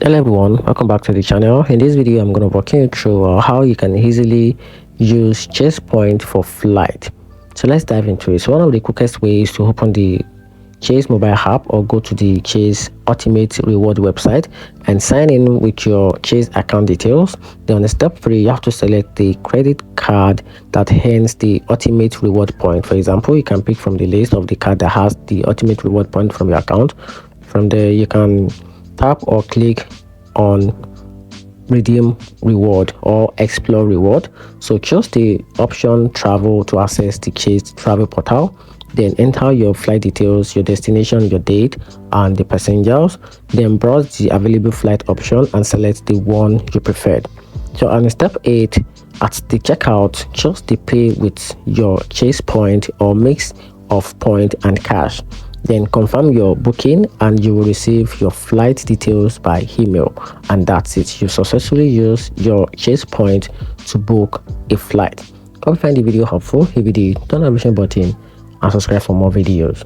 Hello everyone, welcome back to the channel. In this video I'm going to walk you through how you can easily use Chase Point for flight. So let's dive into it. So one of the quickest ways to open the Chase mobile app or go to the Chase Ultimate Reward website and sign in with your Chase account details. Then on step 3, you have to select the credit card that earns the ultimate reward point. For example, you can pick from the list of the card that has the ultimate reward point from your account. From there you can tap or click on redeem reward or explore reward. So choose the option travel to access the Chase travel portal. Then enter your flight details, your destination, your date, and the passengers. Then browse the available flight option and select the one you preferred. So on step 8, at the checkout, choose the pay with your Chase Point or mix of point and cash. Then confirm your booking and you will receive your flight details by email, and that's it. You successfully use your Chase Point to book a flight. Hope you find the video helpful. If you did, turn on the button and subscribe for more videos.